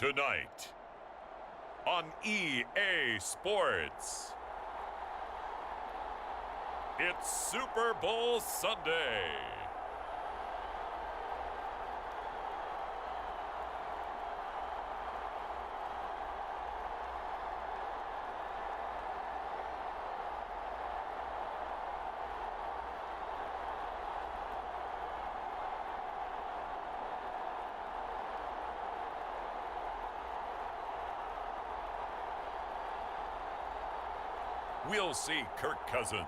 Tonight on EA Sports, it's Super Bowl Sunday. We'll see Kirk Cousins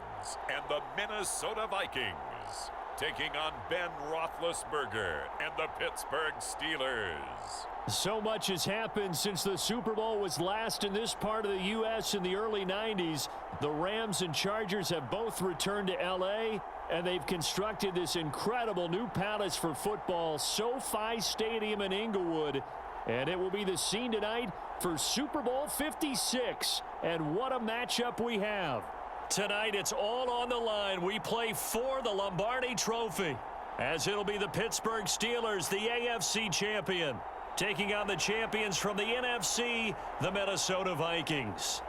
and the Minnesota Vikings taking on Ben Roethlisberger and the Pittsburgh Steelers. So much has happened since the Super Bowl was last in this part of the U.S. in the early 90s. The Rams and Chargers have both returned to L.A., and they've constructed this incredible new palace for football, SoFi Stadium in Inglewood. And it will be the scene tonight for Super Bowl 56. And what a matchup we have. Tonight, it's all on the line. We play for the Lombardi Trophy, as it'll be the Pittsburgh Steelers, the AFC champion, taking on the champions from the NFC, the Minnesota Vikings.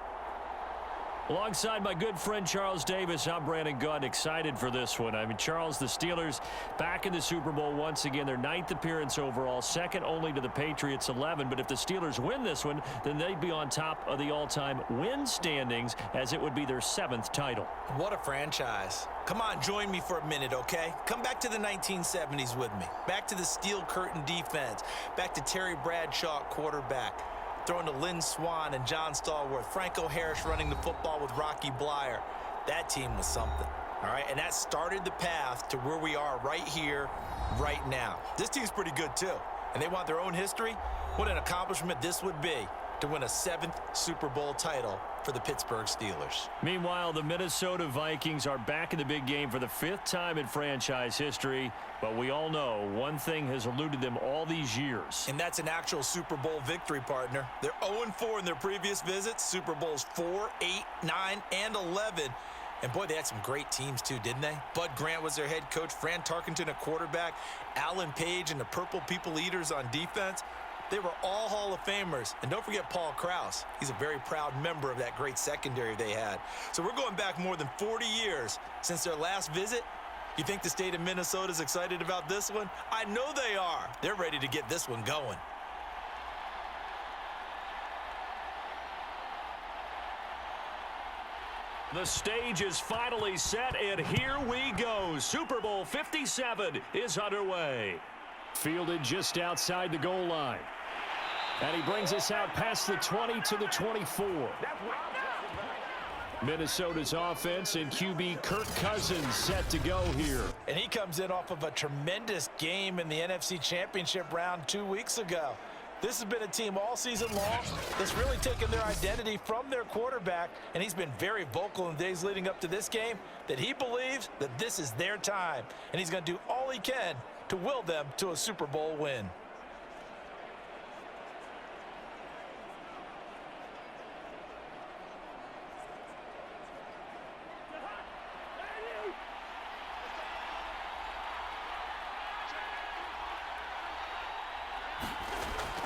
Alongside my good friend Charles Davis, I'm Brandon Gunn, excited for this one. I mean, Charles, the Steelers back in the Super Bowl once again. Their 9th appearance overall, second only to the Patriots' 11. But if the Steelers win this one, then they'd be on top of the all-time win standings, as it would be their 7th title. What a franchise. Come on, join me for a minute, okay? Come back to the 1970s with me. Back to the steel curtain defense. Back to Terry Bradshaw, quarterback. Throwing to Lynn Swann and John Stallworth. Franco Harris running the football with Rocky Blyer. That team was something, all right? And that started the path to where we are right here, right now. This team's pretty good, too. And they want their own history. What an accomplishment this would be to win a 7th Super Bowl title for the Pittsburgh Steelers. Meanwhile, the Minnesota Vikings are back in the big game for the 5th time in franchise history. But we all know one thing has eluded them all these years. And that's an actual Super Bowl victory, partner. They're 0-4 in their previous visits. Super Bowls 4, 8, 9, and 11. And, boy, they had some great teams, too, didn't they? Bud Grant was their head coach. Fran Tarkenton, a quarterback. Alan Page and the Purple People Eaters on defense. They were all Hall of Famers. And don't forget Paul Krause. He's a very proud member of that great secondary they had. So we're going back more than 40 years since their last visit. You think the state of Minnesota is excited about this one? I know they are. They're ready to get this one going. The stage is finally set, and here we go. Super Bowl 57 is underway. Fielded just outside the goal line. And he brings us out past the 20 to the 24. Minnesota's offense and QB Kirk Cousins set to go here. And he comes in off of a tremendous game in the NFC Championship round 2 weeks ago. This has been a team all season long that's really taken their identity from their quarterback, and he's been very vocal in the days leading up to this game that he believes that this is their time, and he's going to do all he can to will them to a Super Bowl win.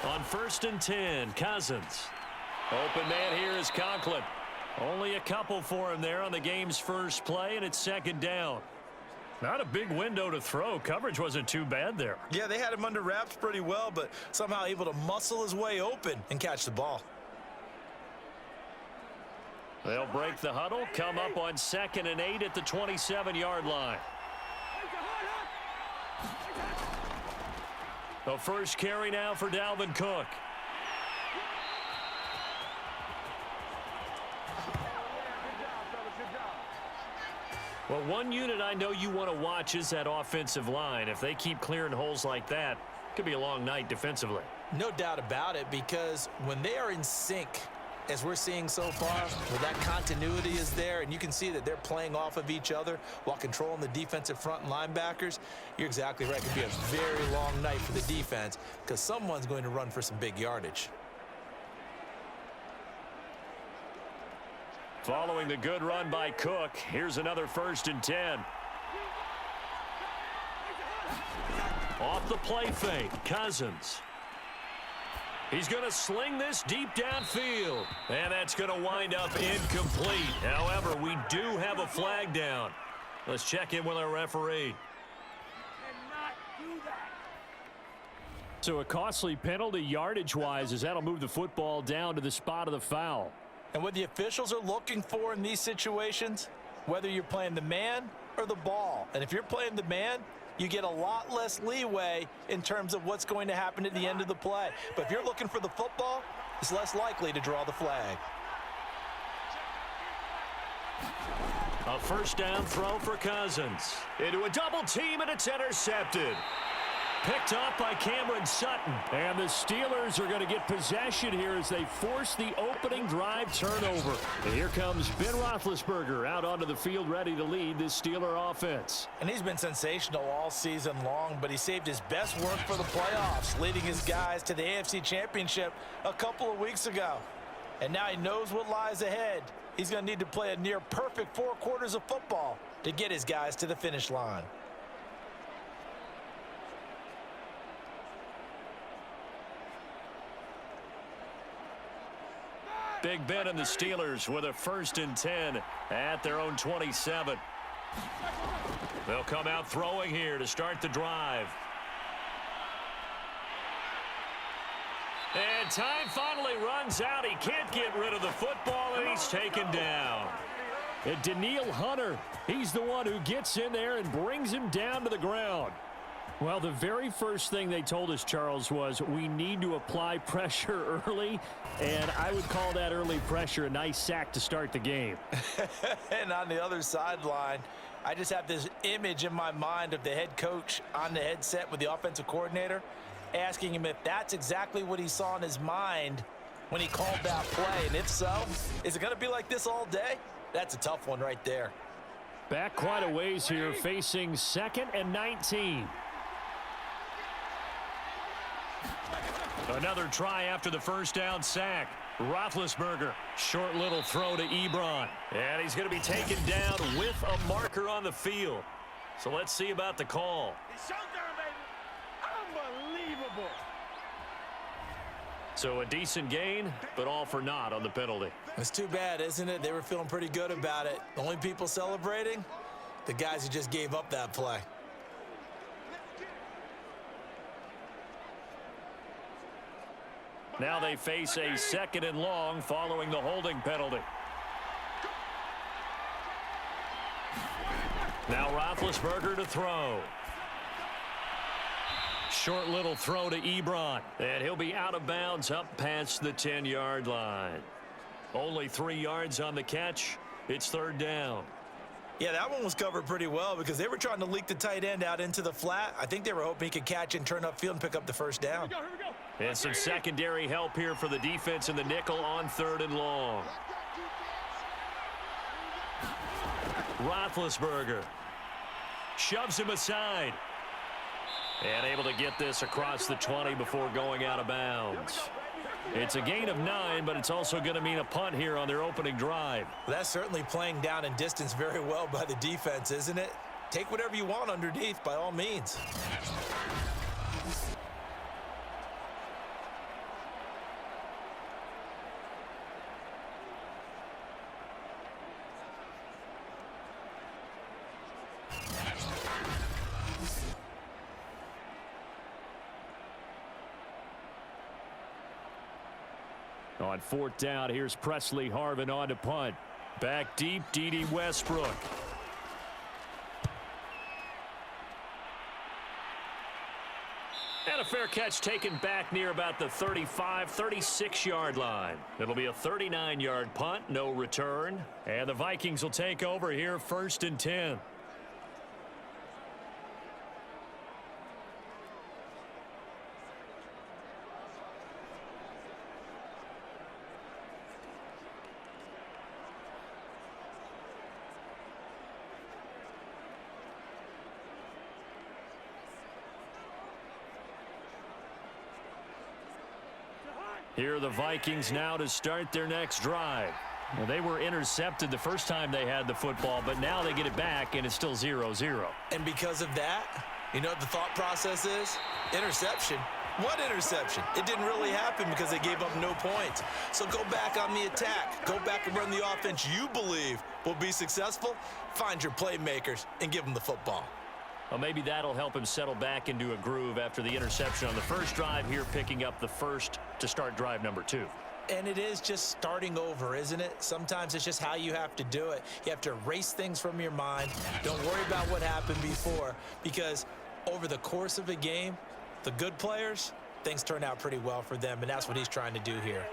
On 1st and 10, Cousins. Open man here is Conklin. Only a couple for him there on the game's first play, and it's 2nd down. Not a big window to throw. Coverage wasn't too bad there. Yeah, they had him under wraps pretty well, but somehow able to muscle his way open and catch the ball. They'll break the huddle, come up on 2nd and 8 at the 27-yard line. The first carry now for Dalvin Cook. Well, one unit I know you want to watch is that offensive line. If they keep clearing holes like that, it could be a long night defensively. No doubt about it, because when they are in sync, as we're seeing so far, where that continuity is there, and you can see that they're playing off of each other while controlling the defensive front and linebackers, you're exactly right. It could be a very long night for the defense because someone's going to run for some big yardage. Following the good run by Cook, here's another 1st and 10. Off the play fake, Cousins. He's going to sling this deep downfield. And that's going to wind up incomplete. However, we do have a flag down. Let's check in with our referee. So a costly penalty yardage-wise, as that'll move the football down to the spot of the foul. And what the officials are looking for in these situations, whether you're playing the man or the ball. And if you're playing the man, you get a lot less leeway in terms of what's going to happen at the end of the play. But if you're looking for the football, it's less likely to draw the flag. A first down throw for Cousins. Into a double team, and it's intercepted. Picked up by Cameron Sutton. And the Steelers are going to get possession here as they force the opening drive turnover. And here comes Ben Roethlisberger out onto the field ready to lead this Steeler offense. And he's been sensational all season long, but he saved his best work for the playoffs, leading his guys to the AFC Championship a couple of weeks ago. And now he knows what lies ahead. He's going to need to play a near-perfect 4 quarters of football to get his guys to the finish line. Big Ben and the Steelers with a 1st and 10 at their own 27. They'll come out throwing here to start the drive. And time finally runs out. He can't get rid of the football, and he's taken down. And Danielle Hunter, he's the one who gets in there and brings him down to the ground. Well, the very first thing they told us, Charles, was we need to apply pressure early, and I would call that early pressure a nice sack to start the game. And on the other sideline, I just have this image in my mind of the head coach on the headset with the offensive coordinator, asking him if that's exactly what he saw in his mind when he called that play. And if so, is it going to be like this all day? That's a tough one right there. Back quite a ways here, facing 2nd and 19. Another try after the first down sack. Roethlisberger, short little throw to Ebron. And he's going to be taken down with a marker on the field. So let's see about the call. Unbelievable. So a decent gain, but all for naught on the penalty. It's too bad, isn't it? They were feeling pretty good about it. The only people celebrating, the guys who just gave up that play. Now they face a 2nd and long following the holding penalty. Now Roethlisberger to throw. Short little throw to Ebron. And he'll be out of bounds up past the 10-yard line. Only 3 yards on the catch. It's 3rd down. Yeah, that one was covered pretty well because they were trying to leak the tight end out into the flat. I think they were hoping he could catch and turn upfield and pick up the first down. Here we go. And some secondary help here for the defense in the nickel on 3rd and long. Roethlisberger shoves him aside. And able to get this across the 20 before going out of bounds. It's a gain of 9, but it's also going to mean a punt here on their opening drive. That's certainly playing down in distance very well by the defense, isn't it? Take whatever you want underneath, by all means. On 4th down, here's Presley Harvin on to punt. Back deep, D.D. Westbrook. And a fair catch taken back near about the 35, 36-yard line. It'll be a 39-yard punt, no return. And the Vikings will take over here, 1st and 10. Here are the Vikings now to start their next drive. Well, they were intercepted the first time they had the football, but now they get it back, and it's still 0-0. And because of that, you know what the thought process is? Interception. What interception? It didn't really happen because they gave up no points. So go back on the attack. Go back and run the offense you believe will be successful. Find your playmakers and give them the football. Well, maybe that'll help him settle back into a groove after the interception on the first drive here, picking up the first to start drive number 2. And it is just starting over, isn't it? Sometimes it's just how you have to do it. You have to erase things from your mind. Don't worry about what happened before, because over the course of a game, the good players, things turn out pretty well for them, and that's what he's trying to do here.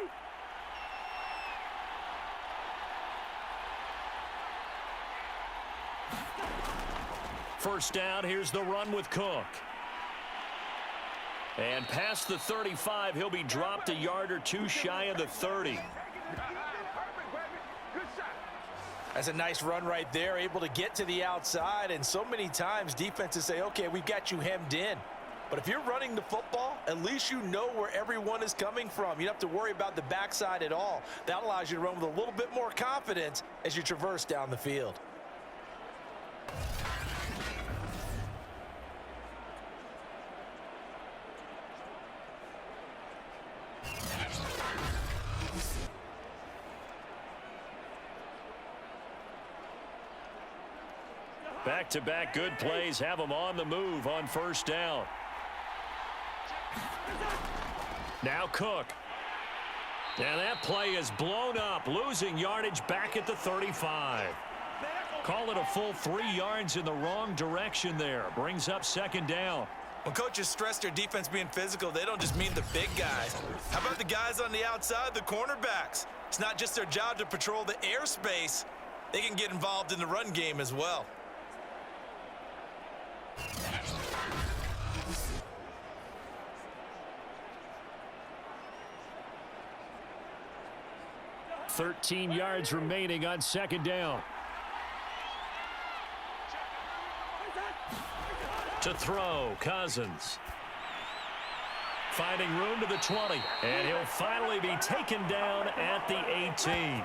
First down, here's the run with Cook. And past the 35, he'll be dropped a yard or two shy of the 30. That's a nice run right there, able to get to the outside, and so many times defenses say, okay, we've got you hemmed in. But if you're running the football, at least you know where everyone is coming from. You don't have to worry about the backside at all. That allows you to run with a little bit more confidence as you traverse down the field. Back-to-back good plays have them on the move on first down. Now Cook. And that play is blown up, losing yardage back at the 35. Call it a full 3 yards in the wrong direction there. Brings up second down. When coaches stress their defense being physical, they don't just mean the big guys. How about the guys on the outside, the cornerbacks? It's not just their job to patrol the airspace. They can get involved in the run game as well. $13 yards remaining on second down. To throw, Cousins. Finding room to the 20. And he'll finally be taken down at the 18.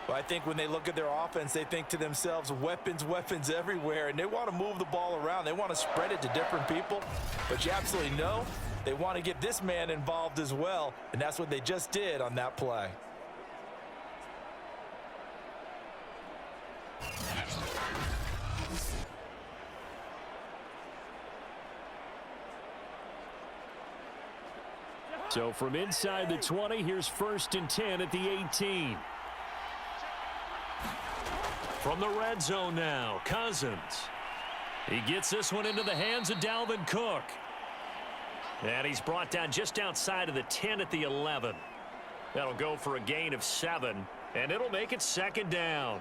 Well, I think when they look at their offense, they think to themselves, weapons, weapons everywhere, and they want to move the ball around. They want to spread it to different people, but you absolutely know they want to get this man involved as well, and that's what they just did on that play. So from inside the 20, here's 1st and 10 at the 18. From the red zone now, Cousins. He gets this one into the hands of Dalvin Cook. And he's brought down just outside of the 10 at the 11. That'll go for a gain of 7, and it'll make it second down.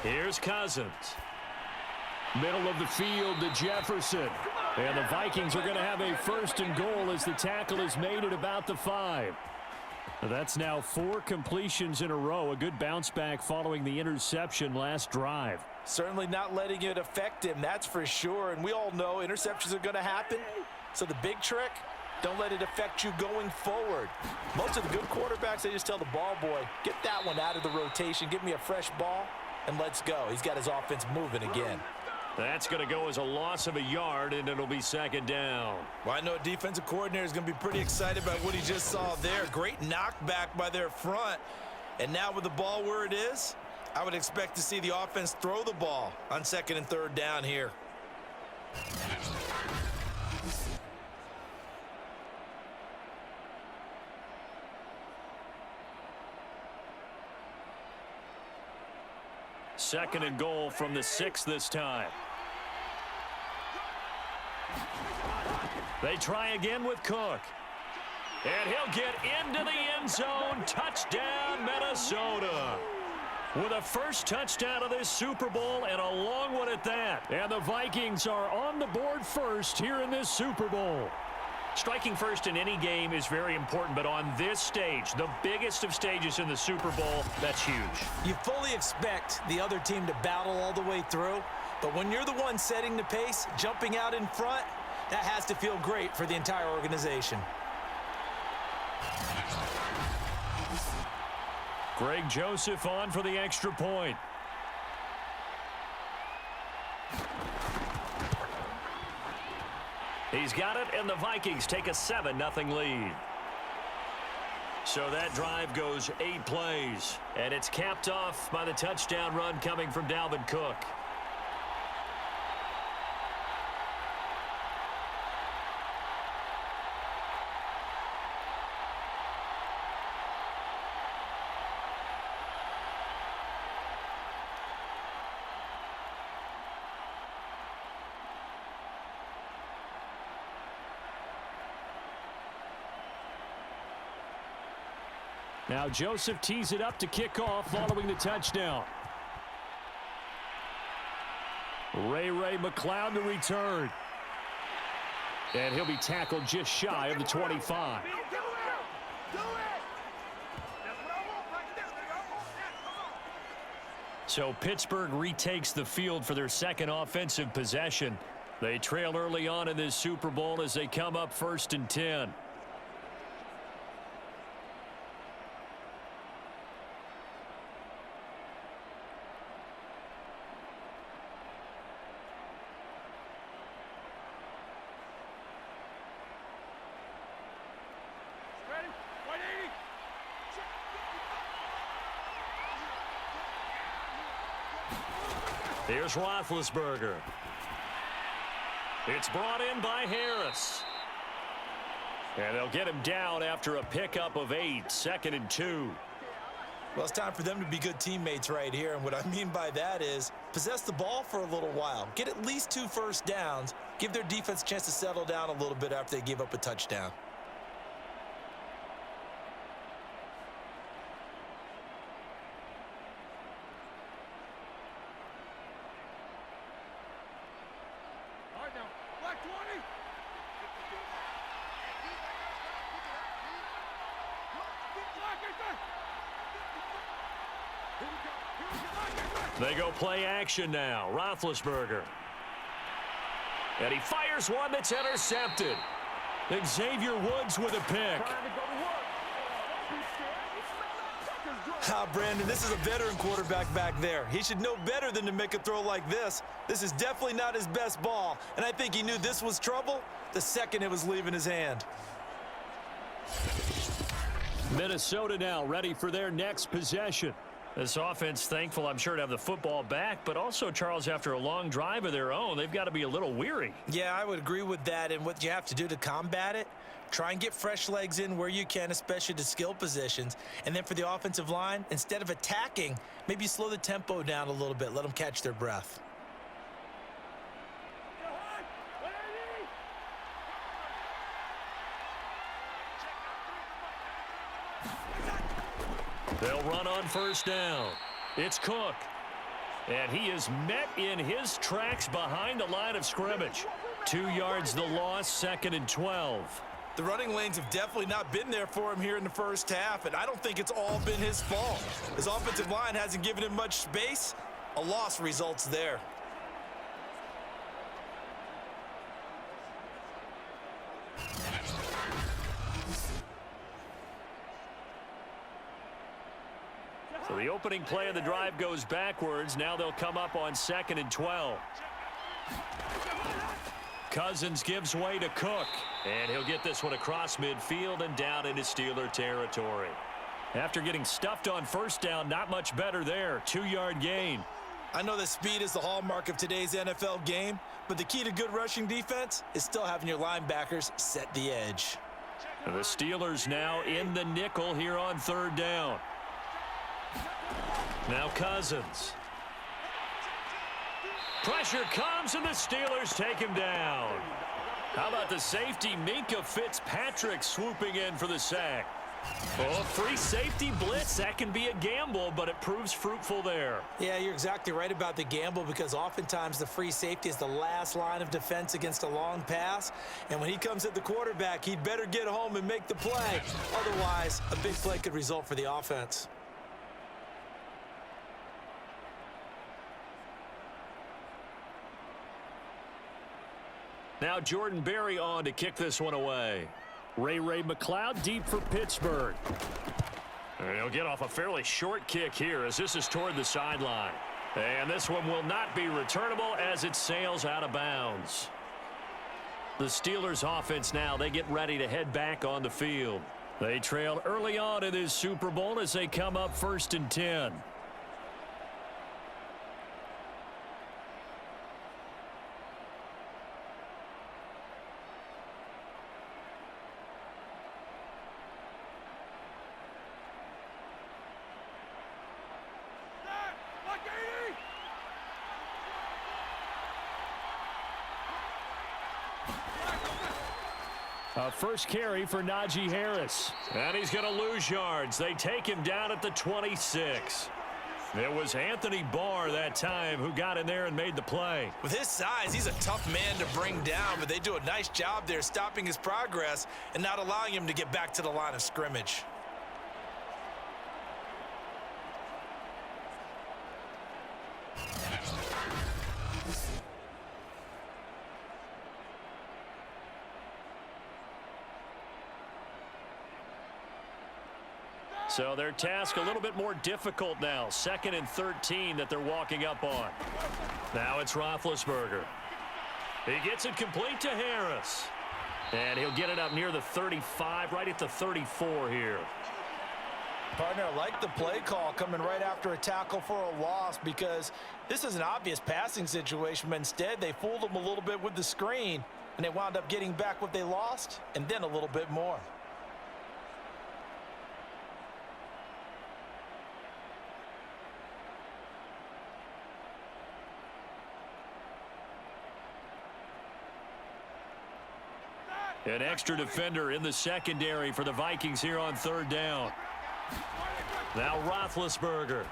Here's Cousins. Middle of the field to Jefferson. And the Vikings are going to have a 1st and goal as the tackle is made at about the 5. That's now 4 completions in a row. A good bounce back following the interception last drive. Certainly not letting it affect him, that's for sure. And we all know interceptions are going to happen. So the big trick, don't let it affect you going forward. Most of the good quarterbacks, they just tell the ball boy, get that one out of the rotation, give me a fresh ball, and let's go. He's got his offense moving again. That's going to go as a loss of a yard, and it'll be second down. Well, I know a defensive coordinator is going to be pretty excited about what he just saw there. Great knockback by their front. And now with the ball where it is, I would expect to see the offense throw the ball on 2nd and 3rd down here. Second and goal from the 6 this time. They try again with Cook. And he'll get into the end zone. Touchdown, Minnesota. with a first touchdown of this Super Bowl, and a long one at that. And the Vikings are on the board first here in this Super Bowl. Striking first in any game is very important, but on this stage, the biggest of stages in the Super Bowl, that's huge. You fully expect the other team to battle all the way through, but when you're the one setting the pace, jumping out in front, that has to feel great for the entire organization. Greg Joseph on for the extra point. He's got it, and the Vikings take a 7-0 lead. So that drive goes 8 plays, and it's capped off by the touchdown run coming from Dalvin Cook. Now Joseph tees it up to kick off following the touchdown. Ray McCloud to return. And he'll be tackled just shy of the 25. So Pittsburgh retakes the field for their second offensive possession. They trail early on in this Super Bowl as they come up 1st and 10. Here's Roethlisberger. It's brought in by Harris. And they'll get him down after a pickup of 8, 2nd and 2. Well, it's time for them to be good teammates right here, and what I mean by that is possess the ball for a little while. Get at least 2 first downs. Give their defense a chance to settle down a little bit after they give up a touchdown. They go play action now. Roethlisberger. And he fires one that's intercepted. Xavier Woods with a pick. Brandon, this is a veteran quarterback back there. He should know better than to make a throw like this. This is definitely not his best ball, and I think he knew this was trouble the second it was leaving his hand. Minnesota now ready for their next possession. This offense thankful, I'm sure, to have the football back, but also, Charles, after a long drive of their own, they've got to be a little weary. Yeah, I would agree with that, and what you have to do to combat it, try and get fresh legs in where you can, especially to skill positions. And then for the offensive line, instead of attacking, maybe slow the tempo down a little bit, let them catch their breath. They'll run on first down. It's Cook. And he is met in his tracks behind the line of scrimmage. 2 yards the loss, 2nd and 12. The running lanes have definitely not been there for him here in the first half, and I don't think it's all been his fault. His offensive line hasn't given him much space. A loss results there. So the opening play of the drive goes backwards. Now they'll come up on 2nd and 12. Cousins gives way to Cook. And he'll get this one across midfield and down into Steeler territory. After getting stuffed on first down, not much better there. 2-yard gain. I know that speed is the hallmark of today's NFL game, but the key to good rushing defense is still having your linebackers set the edge. And the Steelers now in the nickel here on 3rd down. Now Cousins. Pressure comes, and the Steelers take him down. How about the safety, Minka Fitzpatrick, swooping in for the sack? Oh, free safety blitz. That can be a gamble, but it proves fruitful there. Yeah, you're exactly right about the gamble because oftentimes the free safety is the last line of defense against a long pass. And when he comes at the quarterback, he'd better get home and make the play. Otherwise, a big play could result for the offense. Now Jordan Berry on to kick this one away. Ray McLeod deep for Pittsburgh. And he'll get off a fairly short kick here as this is toward the sideline. And this one will not be returnable as it sails out of bounds. The Steelers offense now, they get ready to head back on the field. They trail early on in this Super Bowl as they come up 1st and 10. A first carry for Najee Harris. And he's going to lose yards. They take him down at the 26. It was Anthony Barr that time who got in there and made the play. With his size, he's a tough man to bring down, but they do a nice job there stopping his progress and not allowing him to get back to the line of scrimmage. So their task a little bit more difficult now. 2nd and 13 that they're walking up on. Now it's Roethlisberger. He gets it complete to Harris. And he'll get it up near the 35, right at the 34 here. Partner, I like the play call coming right after a tackle for a loss because this is an obvious passing situation, but instead they fooled them a little bit with the screen, and they wound up getting back what they lost and then a little bit more. An extra defender in the secondary for the Vikings here on 3rd down. Now Roethlisberger.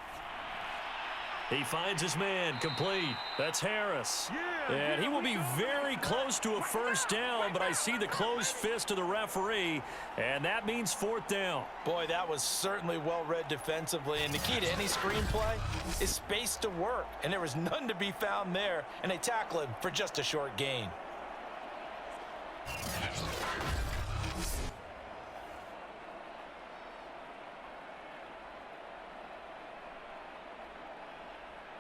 He finds his man complete. That's Harris. And he will be very close to a 1st down, but I see the closed fist of the referee, and that means 4th down. Boy, that was certainly well read defensively, and the key to any screenplay is space to work, and there was none to be found there, and they tackle him for just a short gain.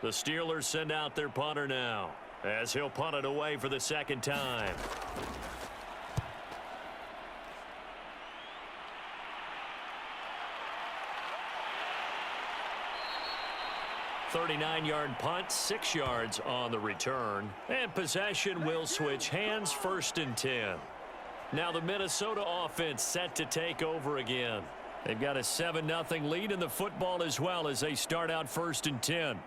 The Steelers send out their punter now as he'll punt it away for the 2nd time. "39-yard punt, 6 yards on the return. And possession will switch hands, 1st and 10. Now the Minnesota offense set to take over again. They've got a 7-0 lead in the football as well as they start out 1st and 10.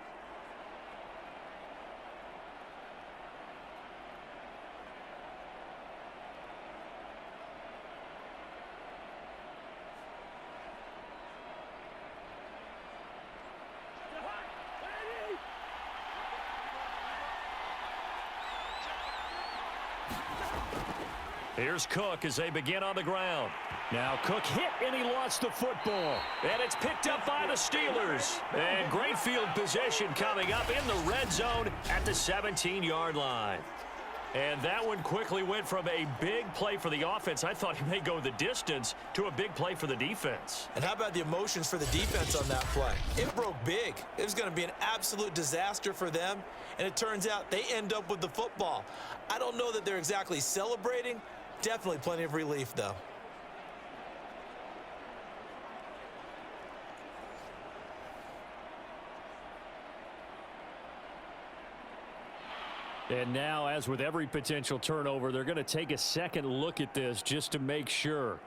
Here's Cook as they begin on the ground. Now Cook hit and he lost the football. And it's picked up by the Steelers. And great field position coming up in the red zone at the 17-yard line. And that one quickly went from a big play for the offense, I thought he may go the distance, to a big play for the defense. And how about the emotions for the defense on that play? It broke big. It was going to be an absolute disaster for them, and it turns out they end up with the football. I don't know that they're exactly celebrating. Definitely plenty of relief, though. And now, as with every potential turnover, they're going to take a second look at this just to make sure.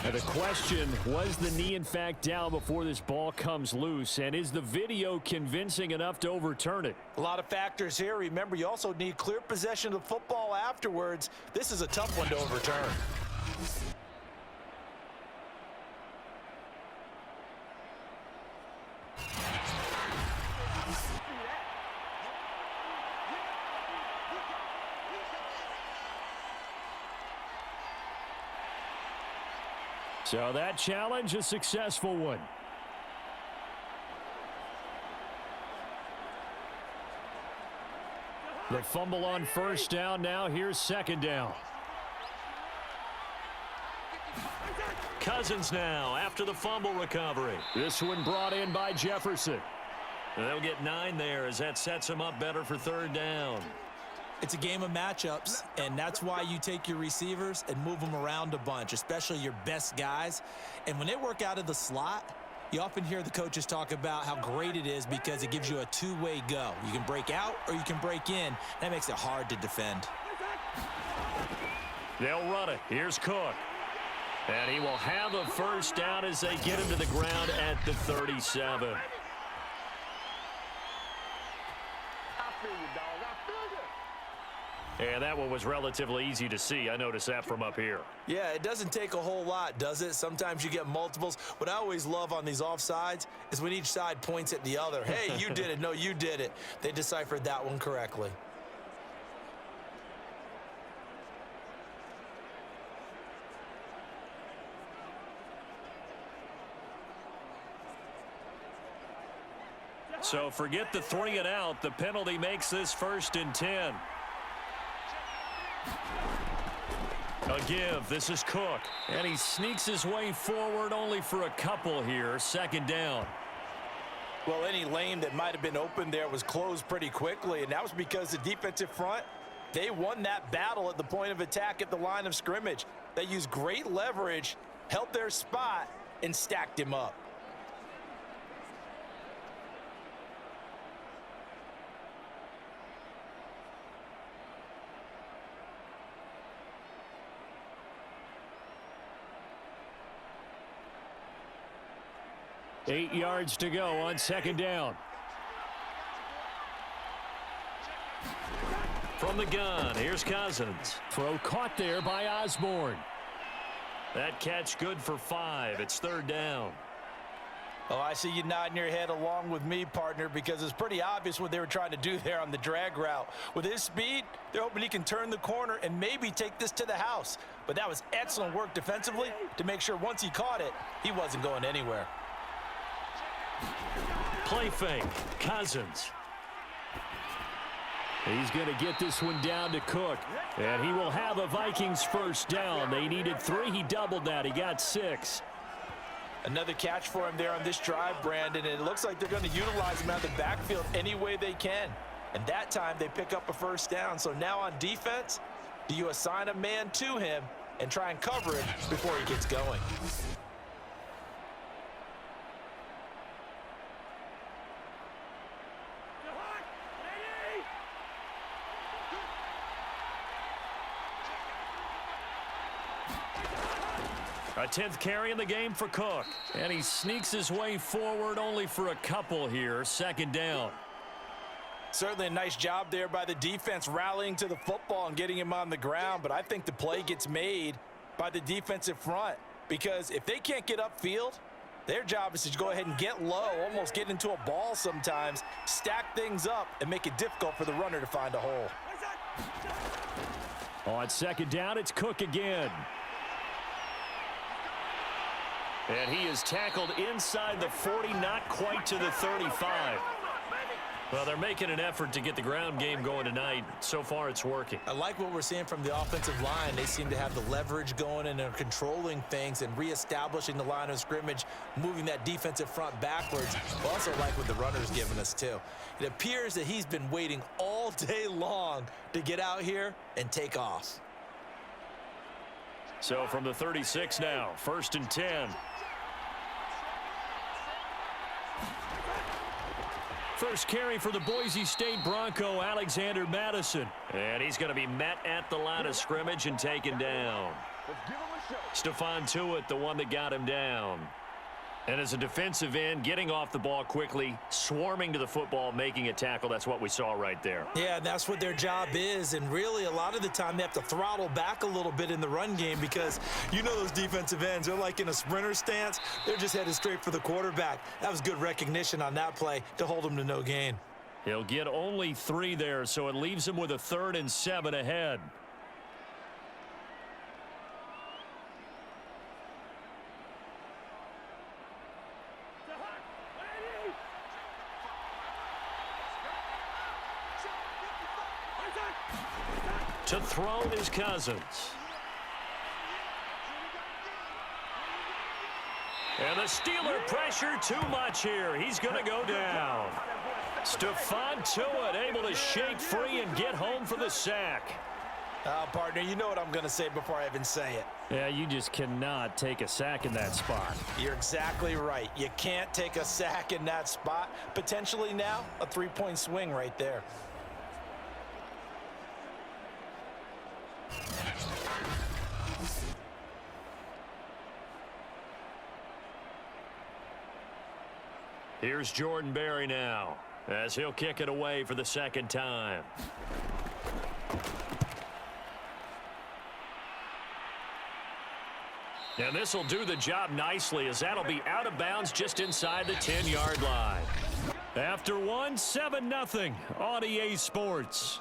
And the question, was the knee in fact down before this ball comes loose? And is the video convincing enough to overturn it? A lot of factors here. Remember, you also need clear possession of the football afterwards. This is a tough one to overturn. So that challenge, a successful one. The fumble on first down now. Here's second down. Cousins now after the fumble recovery. This one brought in by Jefferson. And they'll get 9 there as that sets them up better for third down. It's a game of matchups, and that's why you take your receivers and move them around a bunch, especially your best guys. And when they work out of the slot, you often hear the coaches talk about how great it is because it gives you a two-way go. You can break out or you can break in. That makes it hard to defend. They'll run it. Here's Cook. And he will have a first down as they get him to the ground at the 37. And that one was relatively easy to see. I noticed that from up here. Yeah, it doesn't take a whole lot, does it? Sometimes you get multiples. What I always love on these offsides is when each side points at the other. Hey, you did it. No, you did it. They deciphered that one correctly. So forget the 3 and out. The penalty makes this 1st and 10. A give. This is Cook. And he sneaks his way forward only for a couple here. Second down. Well, any lane that might have been open there was closed pretty quickly, and that was because the defensive front, they won that battle at the point of attack at the line of scrimmage. They used great leverage, held their spot, and stacked him up. Eight yards to go on second down. From the gun, here's Cousins. Throw caught there by Osborne. That catch good for 5. It's third down. Oh, I see you nodding your head along with me, partner, because it's pretty obvious what they were trying to do there on the drag route. With his speed, they're hoping he can turn the corner and maybe take this to the house. But that was excellent work defensively to make sure once he caught it, he wasn't going anywhere. Play fake. Cousins. He's going to get this one down to Cook. And he will have a Vikings first down. They needed 3. He doubled that. He got 6. Another catch for him there on this drive, Brandon. And it looks like they're going to utilize him out of the backfield any way they can. And that time they pick up a first down. So now on defense, do you assign a man to him and try and cover it before he gets going? A 10th carry in the game for Cook. And he sneaks his way forward only for a couple here. Second down. Certainly a nice job there by the defense rallying to the football and getting him on the ground. But I think the play gets made by the defensive front. Because if they can't get upfield, their job is to go ahead and get low, almost get into a ball sometimes, stack things up, and make it difficult for the runner to find a hole. On second down, it's Cook again. And he is tackled inside the 40, not quite to the 35. Well, they're making an effort to get the ground game going tonight. So far, it's working. I like what we're seeing from the offensive line. They seem to have the leverage going and are controlling things and reestablishing the line of scrimmage, moving that defensive front backwards. I also like what the runner's giving us, too. It appears that he's been waiting all day long to get out here and take off. So from the 36 now, 1st and 10. First carry for the Boise State Bronco, Alexander Madison. And he's going to be met at the line of scrimmage and taken down. Stephon Tuitt, the one that got him down. And as a defensive end, getting off the ball quickly, swarming to the football, making a tackle. That's what we saw right there. Yeah, that's what their job is. And really, a lot of the time, they have to throttle back a little bit in the run game because you know those defensive ends, they're like in a sprinter stance. They're just headed straight for the quarterback. That was good recognition on that play to hold him to no gain. He'll get only 3 there, so it leaves him with a 3rd and 7 ahead. To throw is Cousins. And the Steeler pressure too much here. He's going to go down. Stephon Tuitt able to shake free and get home for the sack. Partner, you know what I'm going to say before I even say it. Yeah, you just cannot take a sack in that spot. You're exactly right. You can't take a sack in that spot. Potentially now, a 3-point swing right there. Here's Jordan Berry now, as he'll kick it away for the second time. And this will do the job nicely, as that'll be out of bounds just inside the 10-yard line. After one, 7-0 on EA Sports.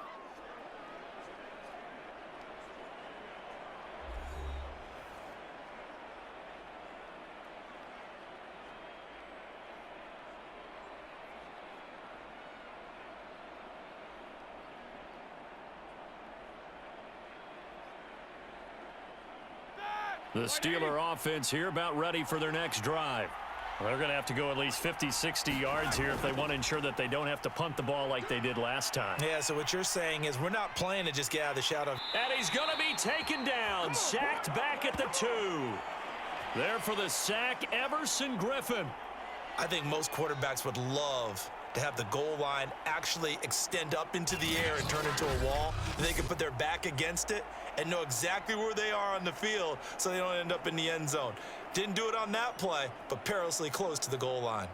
The Steeler offense here about ready for their next drive. Well, they're going to have to go at least 50, 60 yards here if they want to ensure that they don't have to punt the ball like they did last time. Yeah, so what you're saying is we're not playing to just get out of the shadow. And he's going to be taken down, sacked back at the 2. There for the sack, Everson Griffin. I think most quarterbacks would love to have the goal line actually extend up into the air and turn into a wall. And they can put their back against it and know exactly where they are on the field so they don't end up in the end zone. Didn't do it on that play, but perilously close to the goal line.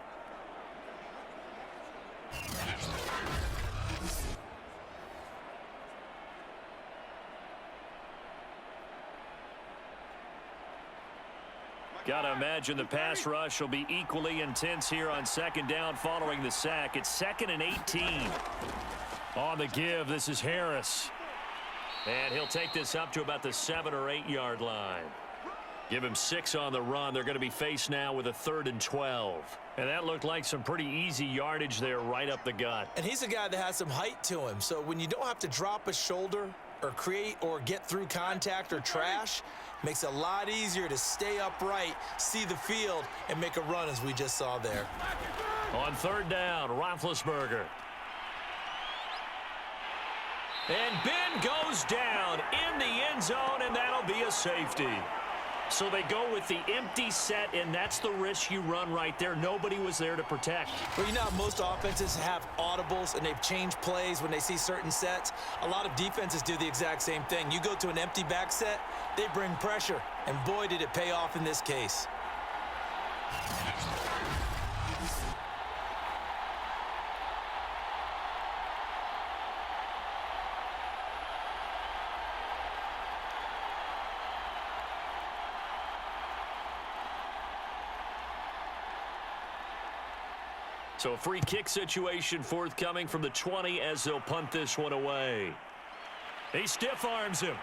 Got to imagine the pass rush will be equally intense here on second down following the sack. It's 2nd and 18. On the give, this is Harris. And he'll take this up to about the 7 or 8 yard line. Give him 6 on the run. They're going to be faced now with a 3rd and 12. And that looked like some pretty easy yardage there right up the gut. And he's a guy that has some height to him. So when you don't have to drop a shoulder or create or get through contact or trash, makes it a lot easier to stay upright, see the field, and make a run as we just saw there. On 3rd down, Roethlisberger. And Ben goes down in the end zone, and that'll be a safety. So they go with the empty set, and that's the risk you run right there. Nobody was there to protect. Well, you know how most offenses have audibles, and they've changed plays when they see certain sets. A lot of defenses do the exact same thing. You go to an empty back set, they bring pressure, and boy, did it pay off in this case. So a free kick situation forthcoming from the 20 as they'll punt this one away. He stiff arms him.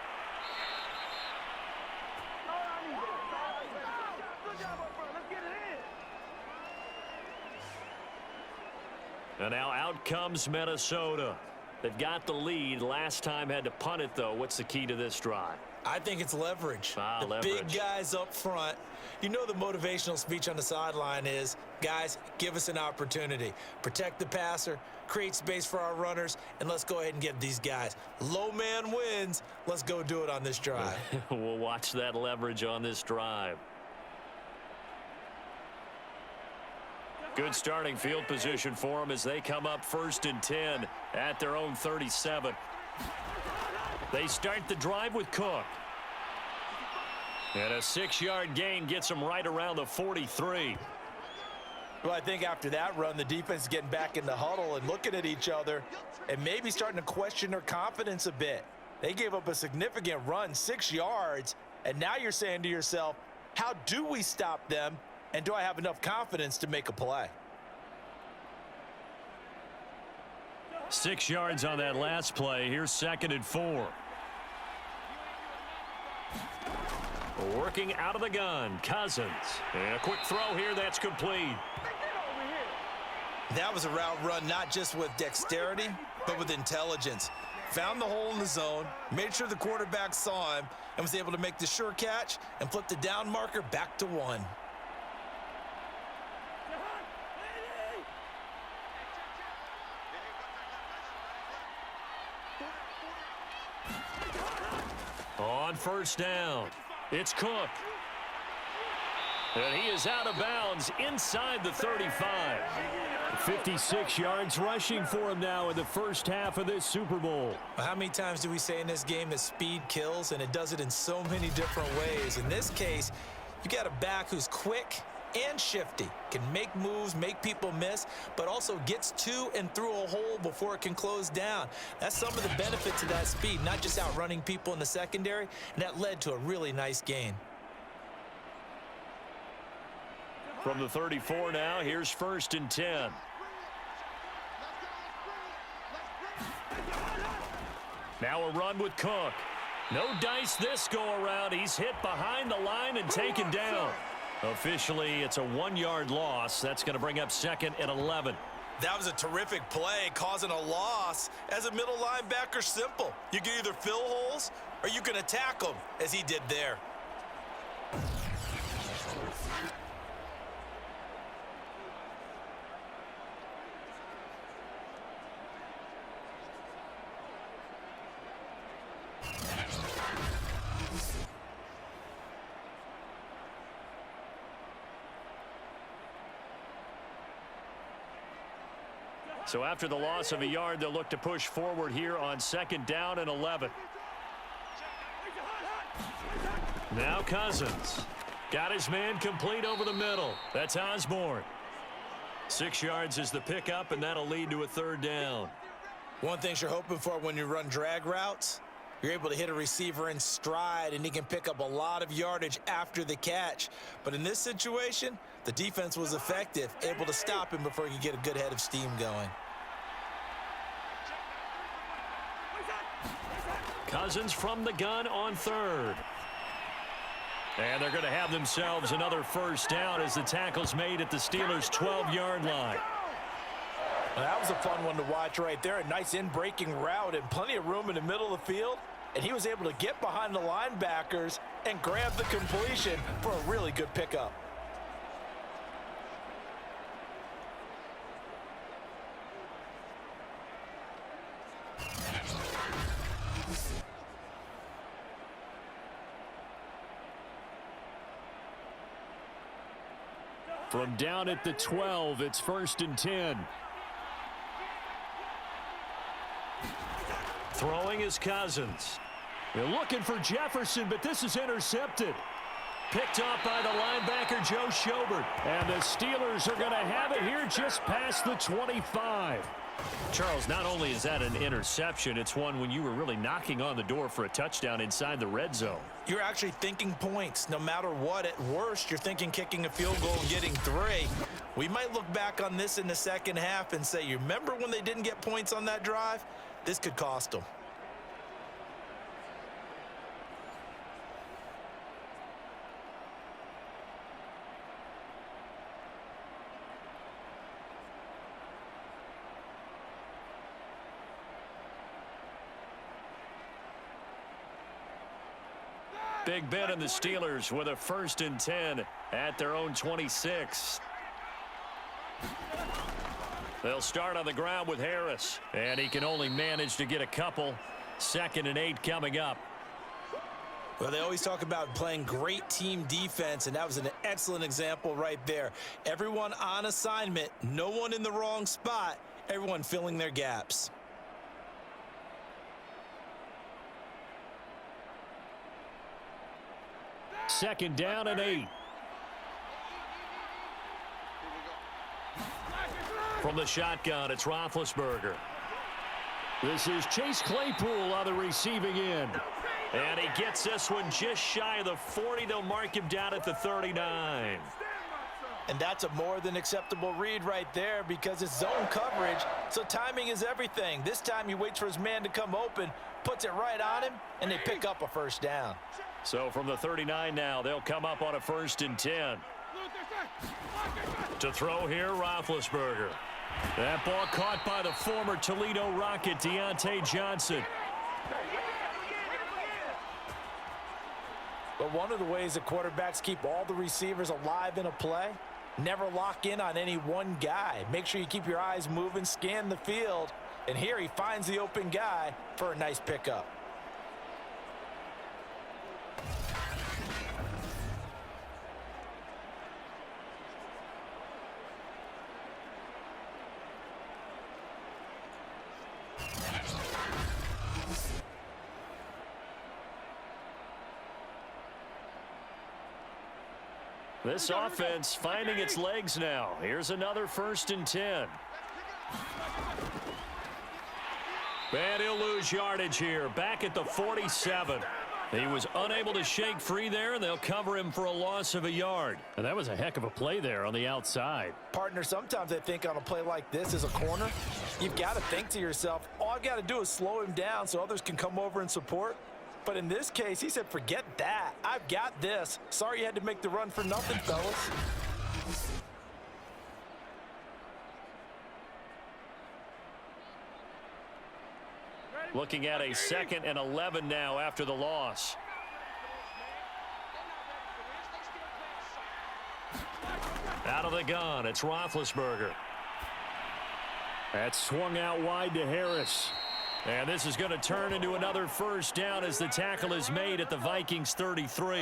And now out comes Minnesota. They've got the lead. Last time had to punt it, though. What's the key to this drive? I think it's leverage. The leverage. Big guys up front. You know the motivational speech on the sideline is, guys, give us an opportunity. Protect the passer, create space for our runners, and let's go ahead and give these guys. Low man wins. Let's go do it on this drive. We'll watch that leverage on this drive. Good starting field position for them as they come up 1st and 10 at their own 37. They start the drive with Cook. And a 6-yard gain gets them right around the 43. Well, I think after that run, the defense is getting back in the huddle and looking at each other and maybe starting to question their confidence a bit. They gave up a significant run, 6 yards, and now you're saying to yourself, how do we stop them, and do I have enough confidence to make a play? 6 yards on that last play. Here's 2nd and 4. Working out of the gun, Cousins. And a quick throw here that's complete. That was a route run not just with dexterity, but with intelligence. found the hole in the zone, made sure the quarterback saw him, and was able to make the sure catch and flip the down marker back to 1. On first down, it's Cook. And he is out of bounds inside the 35. 56 yards rushing for him now in the first half of this Super Bowl. How many times do we say in this game that speed kills, and it does it in so many different ways? In this case, you got a back who's quick and shifty, can make moves, make people miss, but also gets to and through a hole before it can close down. That's some of the benefits of that speed, not just outrunning people in the secondary, and that led to a really nice gain. From the 34 now, here's 1st and 10. Now a run with Cook. No dice this go-around. He's hit behind the line and taken down. Officially, it's a 1-yard loss. That's going to bring up 2nd and 11. That was a terrific play, causing a loss. As a middle linebacker, simple. You can either fill holes or you can attack them, as he did there. So after the loss of a yard, they'll look to push forward here on 2nd down and 11. Now Cousins. Got his man complete over the middle. That's Osborne. 6 yards is the pickup, and that'll lead to a 3rd down. One thing you're hoping for when you run drag routes, you're able to hit a receiver in stride, and he can pick up a lot of yardage after the catch. But in this situation, the defense was effective, able to stop him before he could get a good head of steam going. Cousins from the gun on 3rd. And they're going to have themselves another 1st down as the tackle's made at the Steelers' 12-yard line. Well, that was a fun one to watch right there. A nice in-breaking route and plenty of room in the middle of the field. And he was able to get behind the linebackers and grab the completion for a really good pickup. From down at the 12, it's 1st and 10. Throwing is Cousins. They're looking for Jefferson, but this is intercepted. Picked off by the linebacker, Joe Schobert. And the Steelers are going to have it here just past the 25. Charles, not only is that an interception, it's one when you were really knocking on the door for a touchdown inside the red zone. You're actually thinking points. No matter what, at worst, you're thinking kicking a field goal and getting 3. We might look back on this in the second half and say, you remember when they didn't get points on that drive? This could cost them. Big Ben and the Steelers with a 1st and 10 at their own 26. They'll start on the ground with Harris, and he can only manage to get a couple. 2nd and 8 coming up. Well, they always talk about playing great team defense, and that was an excellent example right there. Everyone on assignment, no one in the wrong spot, everyone filling their gaps. Second down and 8. From the shotgun, it's Roethlisberger. This is Chase Claypool on the receiving end. And he gets this one just shy of the 40. They'll mark him down at the 39. And that's a more than acceptable read right there because it's zone coverage, so timing is everything. This time he waits for his man to come open, puts it right on him, and they pick up a 1st down. So from the 39 now, they'll come up on a 1st and 10. To throw here, Roethlisberger. That ball caught by the former Toledo Rocket, Deontay Johnson. But one of the ways that quarterbacks keep all the receivers alive in a play, never lock in on any one guy. Make sure you keep your eyes moving, scan the field. And here he finds the open guy for a nice pickup. This offense finding its legs now. Here's another 1st and 10. And he'll lose yardage here. Back at the 47. He was unable to shake free there, and they'll cover him for a loss of a yard. And that was a heck of a play there on the outside. Partner, sometimes I think on a play like this as a corner, you've got to think to yourself, all I got to do is slow him down so others can come over and support. But in this case, he said, forget that. I've got this. Sorry you had to make the run for nothing, fellas. Looking at a 2nd and 11 now after the loss. Out of the gun, it's Roethlisberger. That's swung out wide to Harris. And this is going to turn into another 1st down as the tackle is made at the Vikings 33.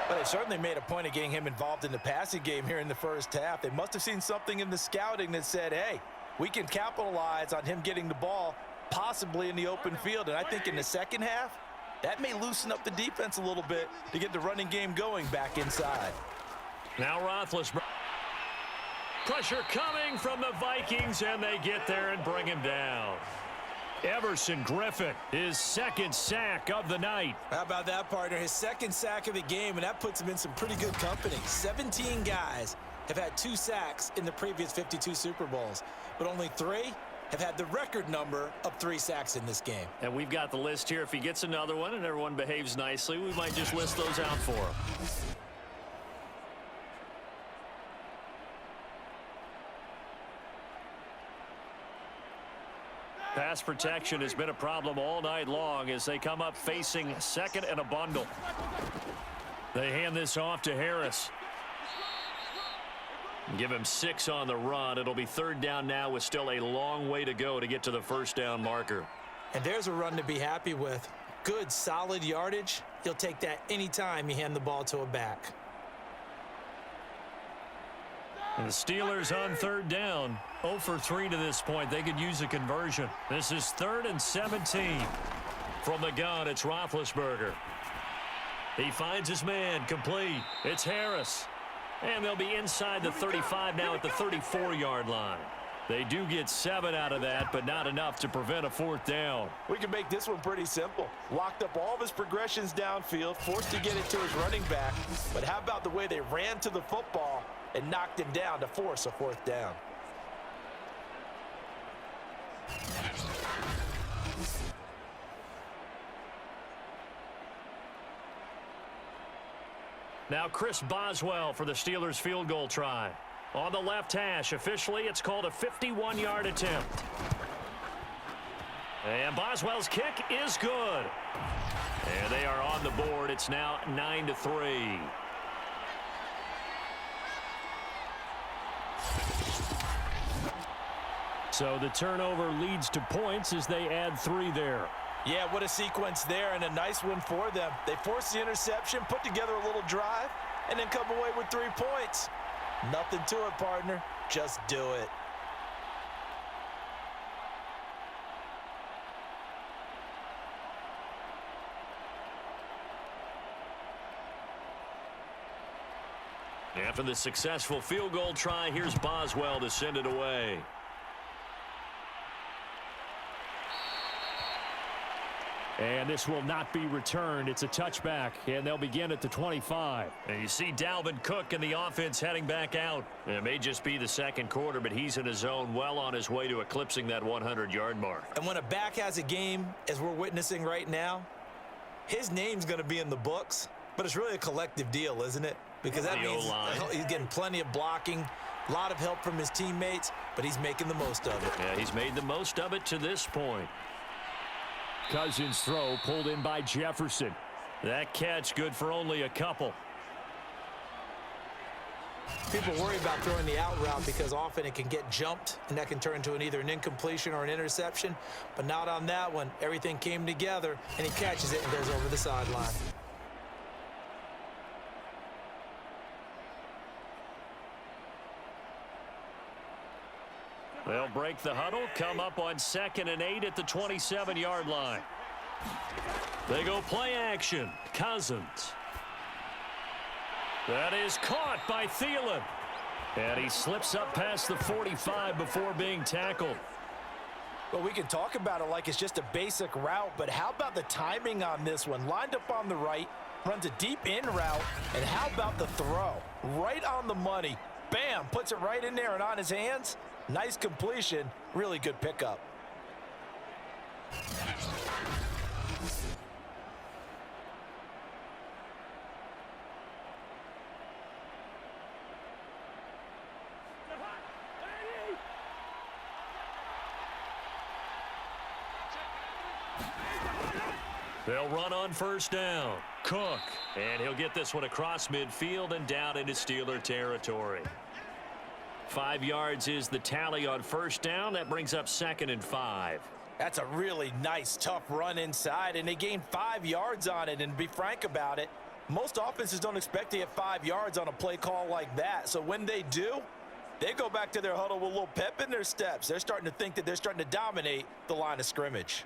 But they certainly made a point of getting him involved in the passing game here in the first half. They must have seen something in the scouting that said, hey, we can capitalize on him getting the ball possibly in the open field. And I think in the second half, that may loosen up the defense a little bit to get the running game going back inside. Now Roethlisberger. Pressure coming from the Vikings, and they get there and bring him down. Everson Griffin, his 2nd sack of the night. How about that, partner? His 2nd sack of the game, and that puts him in some pretty good company. 17 guys have had 2 sacks in the previous 52 Super Bowls, but only 3 have had the record number of 3 sacks in this game. And we've got the list here. If he gets another one and everyone behaves nicely, we might just list those out for him. Pass protection has been a problem all night long as they come up facing 2nd and a bundle. They hand this off to Harris. Give him 6 on the run. It'll be 3rd down now with still a long way to go to get to the 1st down marker. And there's a run to be happy with. Good, solid yardage. You'll take that anytime you hand the ball to a back. And the Steelers on 3rd down. 0 for 3 to this point. They could use a conversion. This is 3rd and 17. From the gun, it's Roethlisberger. He finds his man, complete. It's Harris. And they'll be inside the 35 now at the 34-yard line. They do get 7 out of that, but not enough to prevent a 4th down. We can make this one pretty simple. Locked up all of his progressions downfield, forced to get it to his running back. But how about the way they ran to the football and knocked him down to force a 4th down? Now Chris Boswell for the Steelers field goal try. On the left hash, officially it's called a 51-yard attempt. And Boswell's kick is good. And they are on the board. It's now 9-3. So the turnover leads to points as they add 3 there. Yeah, what a sequence there, and a nice one for them. They forced the interception, put together a little drive, and then come away with 3 points. Nothing to it, partner. Just do it. After the successful field goal try, here's Boswell to send it away. And this will not be returned. It's a touchback, and they'll begin at the 25. And you see Dalvin Cook and the offense heading back out. It may just be the second quarter, but he's in his zone, well on his way to eclipsing that 100-yard mark. And when a back has a game, as we're witnessing right now, his name's going to be in the books, but it's really a collective deal, isn't it? Because that means he's getting plenty of blocking. A lot of help from his teammates, but he's making the most of it. Yeah, he's made the most of it to this point. Cousins' throw pulled in by Jefferson. That catch good for only a couple. People worry about throwing the out route because often it can get jumped, and that can turn into either an incompletion or an interception. But not on that one. Everything came together, and he catches it and goes over the sideline. They'll break the huddle, come up on 2nd and 8 at the 27-yard line. They go play action. Cousins. That is caught by Thielen. And he slips up past the 45 before being tackled. Well, we can talk about it like it's just a basic route, but how about the timing on this one? Lined up on the right, runs a deep in route, and how about the throw? Right on the money. Bam, puts it right in there and on his hands. Nice completion, really good pickup. They'll run on 1st down. Cook. And he'll get this one across midfield and down into Steeler territory. 5 yards is the tally on 1st down. That brings up 2nd and 5. That's a really nice, tough run inside, and they gained 5 yards on it. And to be frank about it, most offenses don't expect to get 5 yards on a play call like that. So when they do, they go back to their huddle with a little pep in their steps. They're starting to think that they're starting to dominate the line of scrimmage.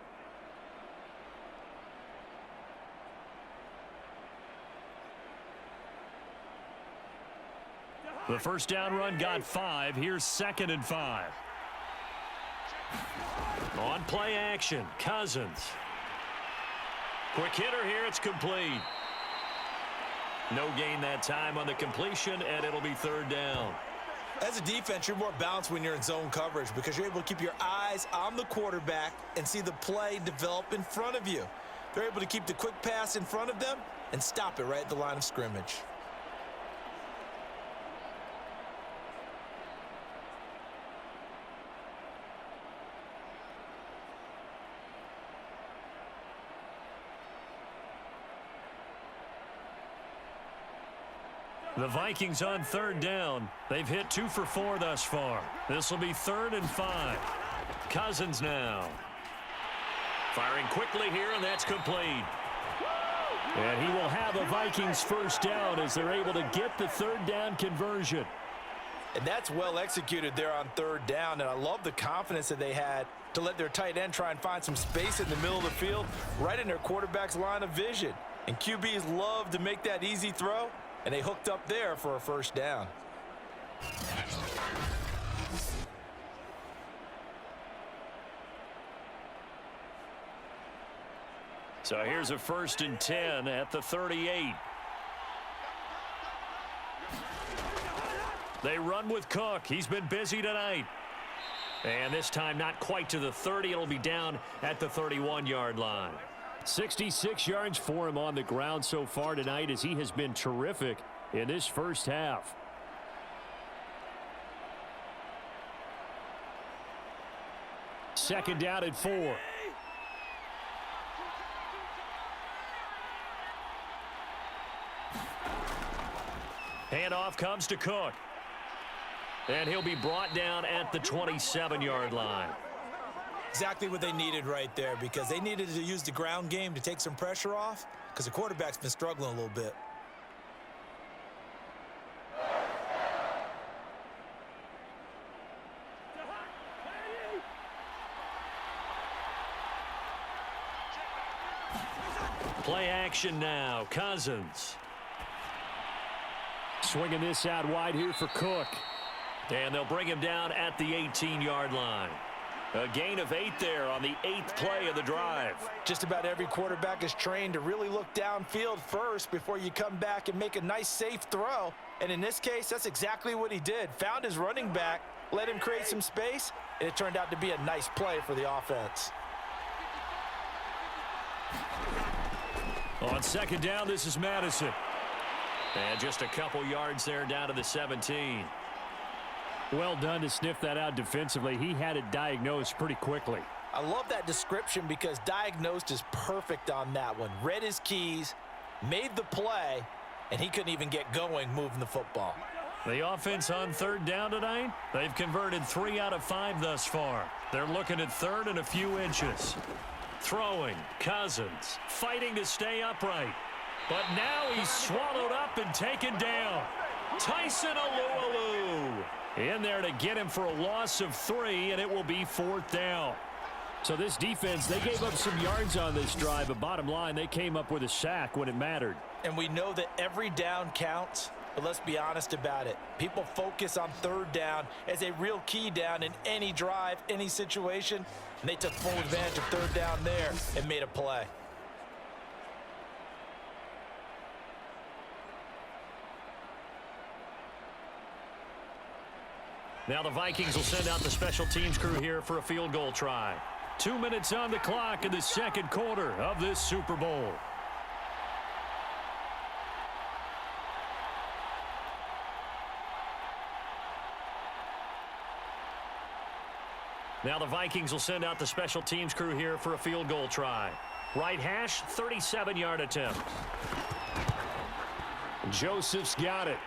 The 1st down run got 5. Here's 2nd and 5. On play action, Cousins. Quick hitter here, it's complete. No gain that time on the completion, and it'll be 3rd down. As a defense, you're more balanced when you're in zone coverage because you're able to keep your eyes on the quarterback and see the play develop in front of you. They're able to keep the quick pass in front of them and stop it right at the line of scrimmage. The Vikings on 3rd down. They've hit 2 for 4 thus far. This will be 3rd and 5. Cousins now. Firing quickly here, and that's complete. And he will have a Vikings 1st down as they're able to get the 3rd down conversion. And that's well executed there on 3rd down, and I love the confidence that they had to let their tight end try and find some space in the middle of the field, right in their quarterback's line of vision. And QBs love to make that easy throw, and they hooked up there for a 1st down. So here's a 1st and 10 at the 38. They run with Cook. He's been busy tonight. And this time not quite to the 30. It'll be down at the 31-yard line. 66 yards for him on the ground so far tonight as he has been terrific in this 1st half. Second down at 4. Handoff comes to Cook. And he'll be brought down at the 27-yard line. Exactly what they needed right there because they needed to use the ground game to take some pressure off because the quarterback's been struggling a little bit. Play action now. Cousins. Swinging this out wide here for Cook. And they'll bring him down at the 18-yard line. A gain of 8 there on the 8th play of the drive. Just about every quarterback is trained to really look downfield first before you come back and make a nice, safe throw. And in this case, that's exactly what he did. Found his running back, let him create some space, and it turned out to be a nice play for the offense. On 2nd down, this is Madison. And just a couple yards there down to the 17. Well done to sniff that out defensively. He had it diagnosed pretty quickly. I love that description because diagnosed is perfect on that one. Read his keys, made the play, and he couldn't even get going moving the football. The offense on third down tonight, they've converted 3 out of 5 thus far. They're looking at third and a few inches. Throwing, Cousins, fighting to stay upright. But now he's swallowed up and taken down. Tyson Alualu in there to get him for a loss of 3, and it will be 4th down. So this defense, they gave up some yards on this drive, but bottom line, they came up with a sack when it mattered. And we know that every down counts, but let's be honest about it. People focus on third down as a real key down in any drive, any situation, and they took full advantage of third down there and made a play. Now the Vikings will send out the special teams crew here for a field goal try. 2 minutes on the clock in the second quarter of this Super Bowl. Now the Vikings will send out the special teams crew here for a field goal try. Right hash, 37-yard attempt. Joseph's got it.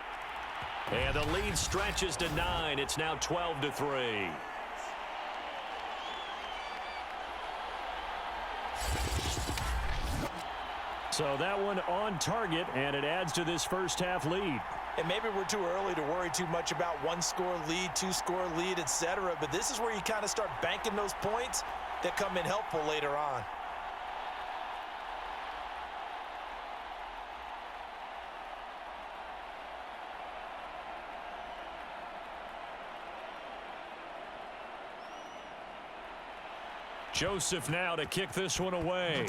And the lead stretches to 9. It's now 12-3. So that one on target, and it adds to this first half lead. And maybe we're too early to worry too much about 1-score lead, 2-score lead, etc. But this is where you kind of start banking those points that come in helpful later on. Joseph now to kick this one away.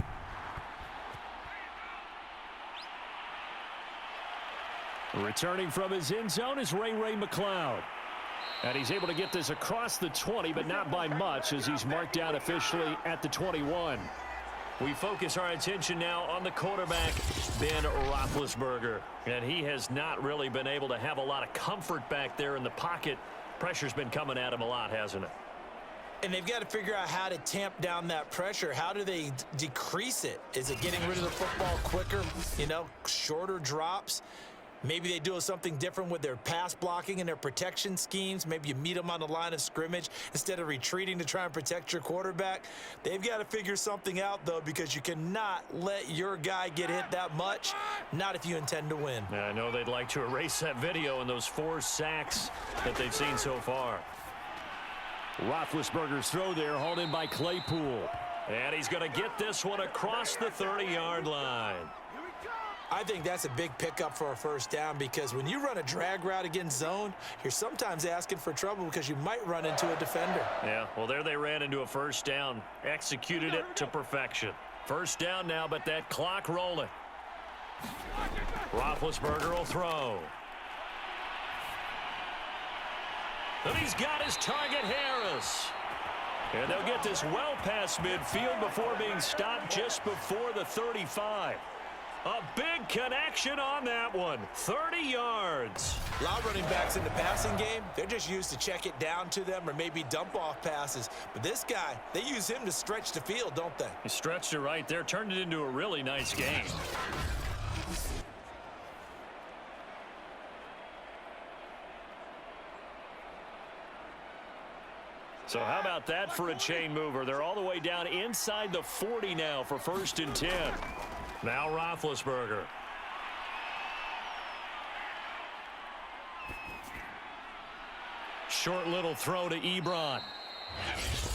Returning from his end zone is Ray McLeod. And he's able to get this across the 20, but not by much as he's marked down officially at the 21. We focus our attention now on the quarterback, Ben Roethlisberger. And he has not really been able to have a lot of comfort back there in the pocket. Pressure's been coming at him a lot, hasn't it? And they've got to figure out how to tamp down that pressure. How do they decrease it? Is it getting rid of the football quicker? You know, shorter drops? Maybe they do something different with their pass blocking and their protection schemes. Maybe you meet them on the line of scrimmage instead of retreating to try and protect your quarterback. They've got to figure something out, though, because you cannot let your guy get hit that much, not if you intend to win. Yeah, I know they'd like to erase that video and those 4 sacks that they've seen so far. Roethlisberger's throw there, hauled in by Claypool. And he's going to get this one across the 30-yard line. I think that's a big pickup for a first down because when you run a drag route against zone, you're sometimes asking for trouble because you might run into a defender. Yeah, well, there they ran into a first down. Executed it to perfection. First down now, but that clock rolling. Roethlisberger will throw. And he's got his target, Harris. And they'll get this well past midfield before being stopped just before the 35. A big connection on that one. 30 yards. A lot of running backs in the passing game, they're just used to check it down to them or maybe dump off passes. But this guy, they use him to stretch the field, don't they? He stretched it right there, turned it into a really nice game. So how about that for a chain mover? They're all the way down inside the 40 now for 1st and 10. Now Roethlisberger. Short little throw to Ebron.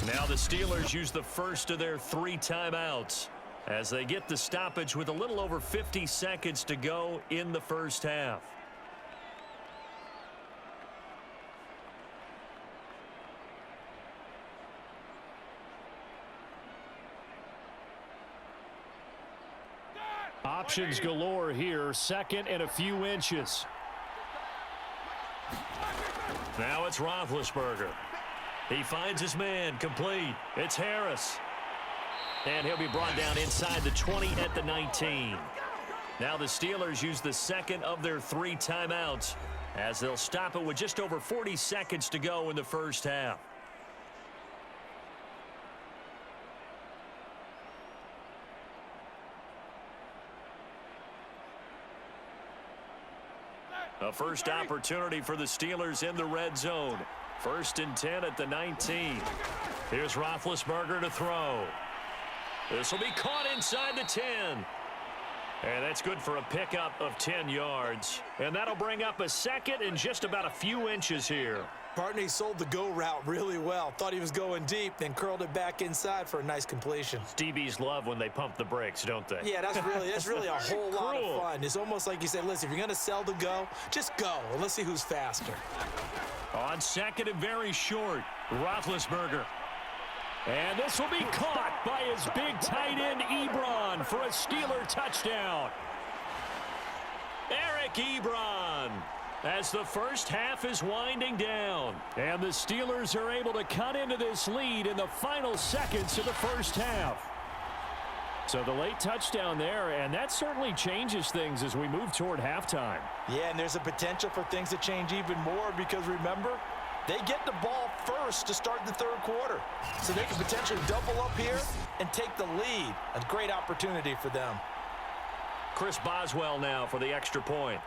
Now the Steelers use the first of their 3 timeouts as they get the stoppage with a little over 50 seconds to go in the first half. Options galore here. 2nd and a few inches. Now it's Roethlisberger. He finds his man, complete. It's Harris. And he'll be brought down inside the 20 at the 19. Now the Steelers use the 2nd of their 3 timeouts as they'll stop it with just over 40 seconds to go in the first half. A first opportunity for the Steelers in the red zone. 1st and 10 at the 19. Here's Roethlisberger to throw. This will be caught inside the 10. And that's good for a pickup of 10 yards. And that'll bring up a second and just about a few inches here. Partner, he sold the go route really well. Thought he was going deep, then curled it back inside for a nice completion. DBs love when they pump the brakes, don't they? Yeah, that's really a whole lot of fun. It's almost like you say, listen, if you're going to sell the go, just go. And let's see who's faster. On second and very short, Roethlisberger. And this will be caught by his big tight end, Ebron, for a Steeler touchdown. Eric Ebron, as the first half is winding down. And the Steelers are able to cut into this lead in the final seconds of the first half. So the late touchdown there, and that certainly changes things as we move toward halftime. Yeah, and there's a potential for things to change even more because, remember, they get the ball first to start the third quarter. So they can potentially double up here and take the lead. A great opportunity for them. Chris Boswell now for the extra point.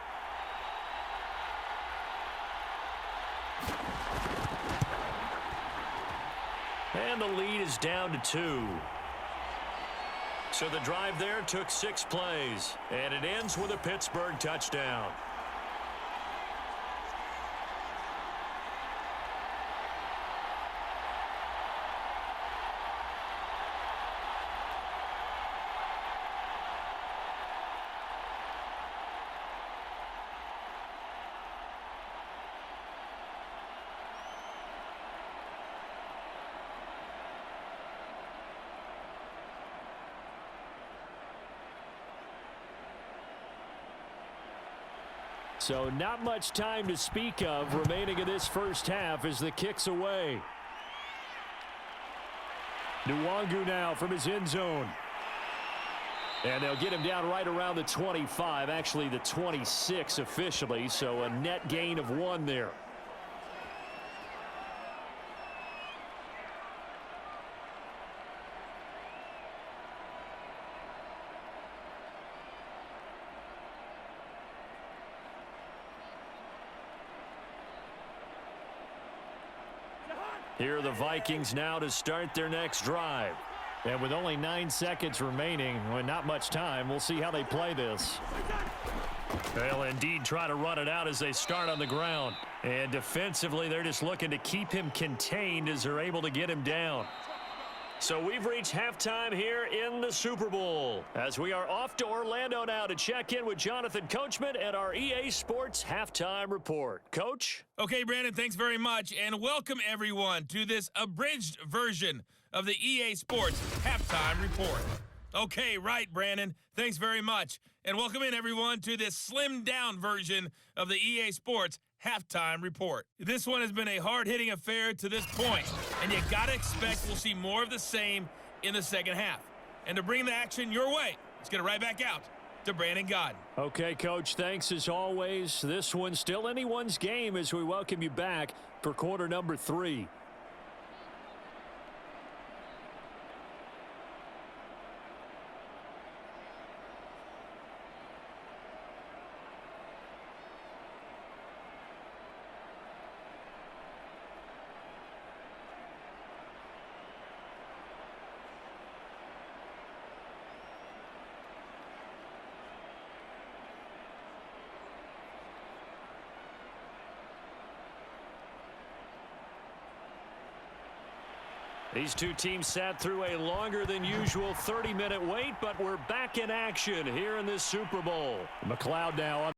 And the lead is down to 2. So the drive there took 6 plays, and it ends with a Pittsburgh touchdown. So not much time to speak of remaining in this first half as the kick's away. Nwangu now from his end zone. And they'll get him down right around the 25, actually the 26 officially, so a net gain of 1 there. Here are the Vikings now to start their next drive. And with only 9 seconds remaining, well, not much time, we'll see how they play this. They'll indeed try to run it out as they start on the ground. And defensively, they're just looking to keep him contained as they're able to get him down. So we've reached halftime here in the Super Bowl as we are off to Orlando now to check in with Jonathan Coachman and our EA Sports Halftime Report. Coach? Okay, Brandon, thanks very much, and welcome everyone to this abridged version of the EA Sports Halftime Report. Okay, right, Brandon, thanks very much, and welcome in everyone to this slimmed-down version of the EA Sports Halftime Report. This one has been a hard-hitting affair to this point, and you gotta expect we'll see more of the same in the second half. And to bring the action your way, let's get it right back out to Brandon Godden. Okay, Coach, thanks as always. This one's still anyone's game as we welcome you back for quarter number 3. These two teams sat through a longer than usual 30-minute wait, but we're back in action here in this Super Bowl. McLeod now on